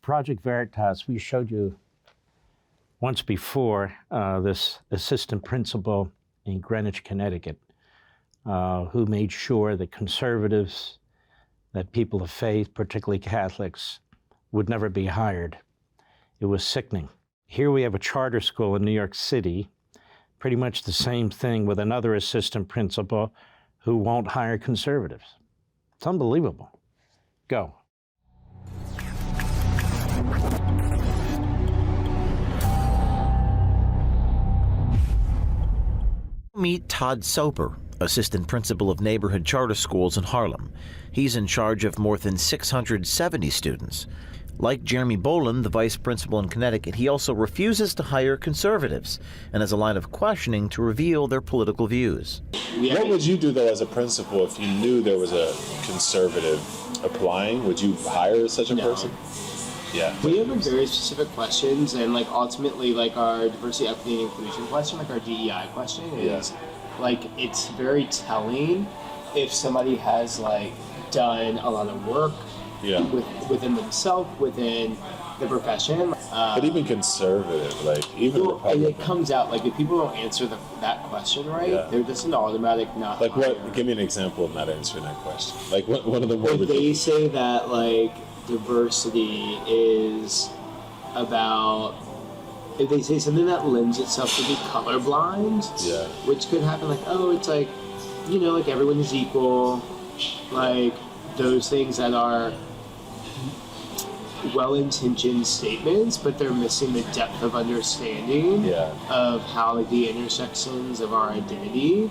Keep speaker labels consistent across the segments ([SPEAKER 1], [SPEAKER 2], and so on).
[SPEAKER 1] Project Veritas, we showed you once before this assistant principal in Greenwich, Connecticut, who made sure that conservatives, that people of faith, particularly Catholics, would never be hired. It was sickening. Here we have a charter school in New York City, pretty much the same thing with another assistant principal who won't hire conservatives. It's unbelievable. Go.
[SPEAKER 2] Meet Todd Soper, assistant principal of neighborhood charter schools in Harlem. He's in charge of more than 670 students. Like Jeremy Boland, the vice principal in Connecticut, he also refuses to hire conservatives and has a line of questioning to reveal their political views.
[SPEAKER 3] What would you do, though, as a principal if you knew there was a conservative applying? Would you hire such a person? Yeah.
[SPEAKER 4] We have very specific questions, and ultimately our diversity, equity, and inclusion question, our DEI question is it's very telling if somebody has done a lot of work within themselves, within the profession.
[SPEAKER 3] But even conservative, even Republican.
[SPEAKER 4] And it comes out, if people don't answer that question right, they're just an automatic not
[SPEAKER 3] what? Give me an example of not answering that question. One of the more
[SPEAKER 4] ridiculous. They say that, diversity is about, if they say something that lends itself to be colorblind, which could happen, it's everyone is equal, those things that are well-intentioned statements, but they're missing the depth of understanding of how the intersections of our identity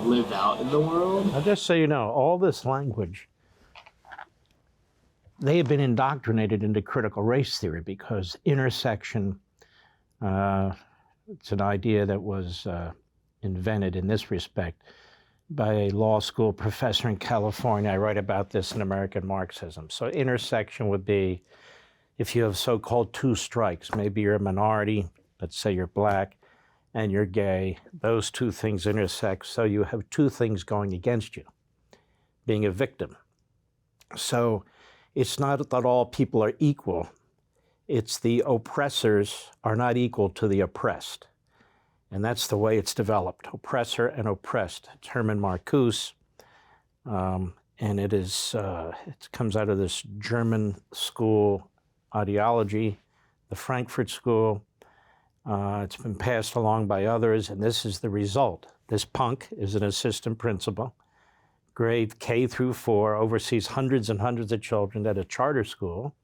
[SPEAKER 4] live out in the world.
[SPEAKER 1] Now, just so you know, all this language, they have been indoctrinated into critical race theory because intersection, it's an idea that was invented in this respect by a law school professor in California. I write about this in American Marxism. So intersection would be if you have so-called two strikes, maybe you're a minority, let's say you're black, and you're gay, those two things intersect, so you have two things going against you, being a victim. So it's not that all people are equal, it's the oppressors are not equal to the oppressed. And that's the way it's developed, oppressor and oppressed. It's Hermann Marcuse, and it comes out of this German school ideology, the Frankfurt School. It's been passed along by others, and this is the result. This punk is an assistant principal, grade K through 4, oversees hundreds and hundreds of children at a charter school.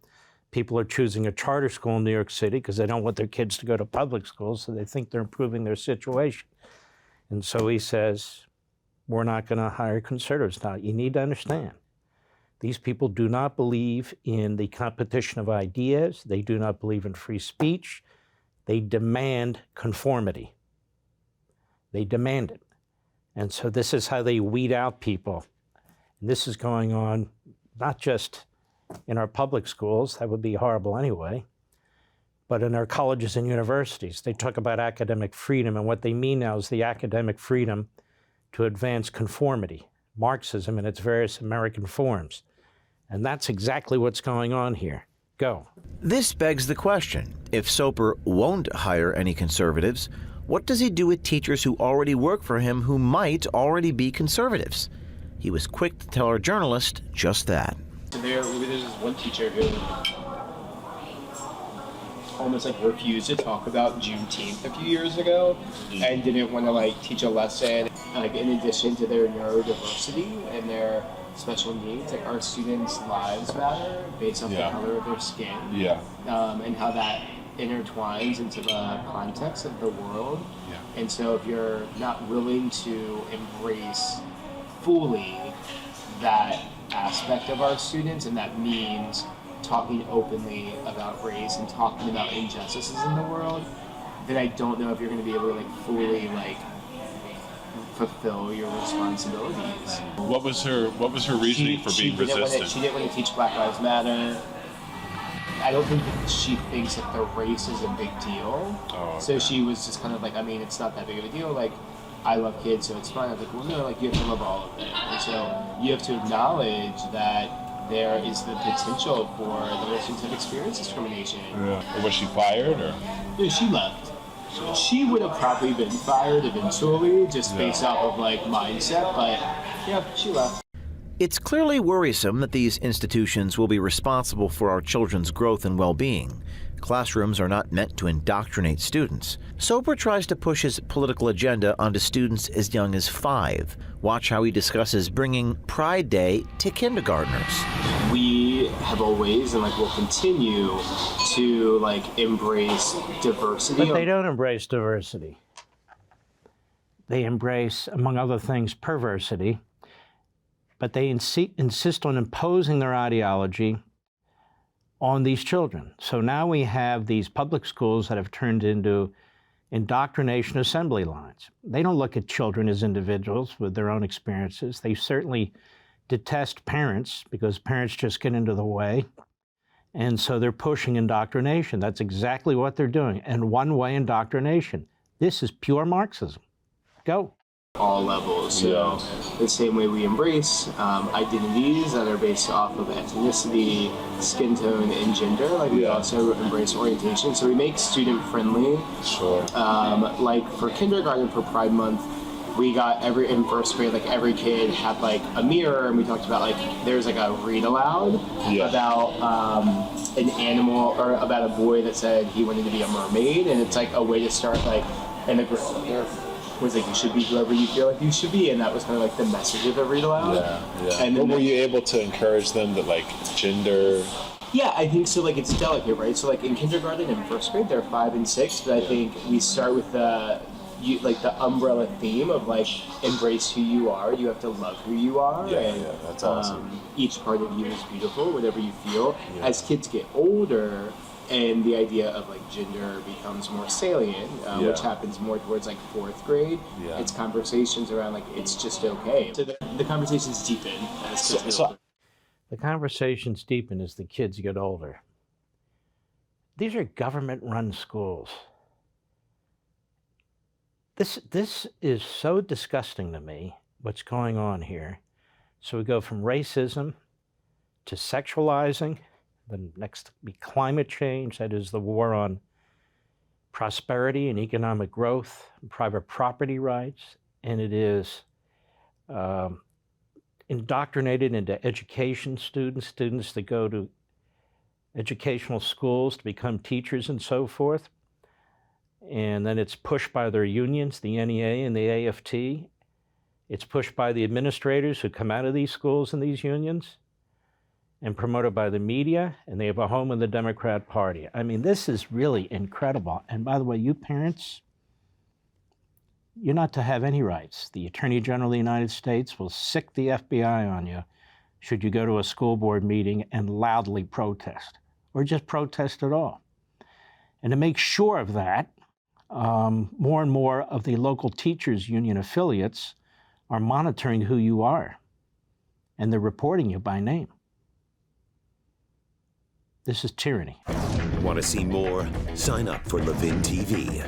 [SPEAKER 1] People are choosing a charter school in New York City because they don't want their kids to go to public schools, so they think they're improving their situation. And so he says, we're not going to hire conservatives. Now, you need to understand, these people do not believe in the competition of ideas. They do not believe in free speech. They demand conformity. They demand it. And so this is how they weed out people. And this is going on not just in our public schools, that would be horrible anyway, but in our colleges and universities. They talk about academic freedom, and what they mean now is the academic freedom to advance conformity, Marxism in its various American forms. And that's exactly what's going on here. Go.
[SPEAKER 2] This begs the question, if Soper won't hire any conservatives, what does he do with teachers who already work for him who might already be conservatives? He was quick to tell our journalist just that.
[SPEAKER 4] There's this one teacher who almost refused to talk about Juneteenth a few years ago and didn't want to teach a lesson in addition to their neurodiversity and their special needs. Our students' lives matter based on the color of their skin and how that intertwines into the context of the world. And so if you're not willing to embrace fully that aspect of our students, and that means talking openly about race and talking about injustices in the world, then I don't know if you're going to be able to fully fulfill your responsibilities.
[SPEAKER 3] What was her reasoning for being resistant?
[SPEAKER 4] She didn't want to teach Black Lives Matter. I don't think that she thinks that the race is a big deal. Oh, okay. So she was just kind of it's not that big of a deal. I love kids, so it's fine. I was well, no, you have to love all of them. And so you have to acknowledge that there is the potential for the students to have experienced discrimination.
[SPEAKER 3] Yeah. Was she fired or?
[SPEAKER 4] Yeah, she left. She would have probably been fired eventually, just based off of like mindset, but yeah, she left.
[SPEAKER 2] It's clearly worrisome that these institutions will be responsible for our children's growth and well-being. Classrooms are not meant to indoctrinate students. Soper tries to push his political agenda onto students as young as 5. Watch how he discusses bringing Pride Day to kindergartners.
[SPEAKER 4] We have always and like will continue to like embrace diversity.
[SPEAKER 1] But they don't embrace diversity. They embrace, among other things, perversity. But they insist on imposing their ideology on these children. So now we have these public schools that have turned into indoctrination assembly lines. They don't look at children as individuals with their own experiences. They certainly detest parents because parents just get into the way. And so they're pushing indoctrination. That's exactly what they're doing. And one-way indoctrination. This is pure Marxism. Go.
[SPEAKER 4] All levels. So the same way we embrace identities that are based off of ethnicity, skin tone, and gender, like we also embrace orientation. So we make student friendly.
[SPEAKER 3] Sure.
[SPEAKER 4] Like for kindergarten, for Pride Month, we got in first grade, like every kid had like a mirror, and we talked about like there's like a read aloud about an animal or about a boy that said he wanted to be a mermaid, and it's like a way to start like in the girl was like you should be whoever you feel like you should be, and that was kind of like the message of the read aloud. And then
[SPEAKER 3] were you able to encourage them that like gender?
[SPEAKER 4] Yeah, I think so. Like it's delicate, right? So like in kindergarten and first grade, they're 5 and 6, but I think we start with the umbrella theme of like embrace who you are. You have to love who you are.
[SPEAKER 3] That's awesome.
[SPEAKER 4] Each part of you is beautiful, whatever you feel. As kids get older, and the idea of like gender becomes more salient, which happens more towards like 4th grade. It's conversations around like it's just okay. So the conversations deepen as kids get older.
[SPEAKER 1] The conversations deepen as the kids get older. These are government-run schools. This is so disgusting to me, what's going on here. So we go from racism to sexualizing. The next be climate change, that is the war on prosperity and economic growth, and private property rights, and it is indoctrinated into education students that go to educational schools to become teachers and so forth. And then it's pushed by their unions, the NEA and the AFT. It's pushed by the administrators who come out of these schools and these unions, and promoted by the media, and they have a home in the Democrat Party. I mean, this is really incredible. And by the way, you parents, you're not to have any rights. The Attorney General of the United States will sic the FBI on you should you go to a school board meeting and loudly protest, or just protest at all. And to make sure of that, more and more of the local teachers union affiliates are monitoring who you are, and they're reporting you by name. This is tyranny.
[SPEAKER 5] Want to see more? Sign up for LevinTV.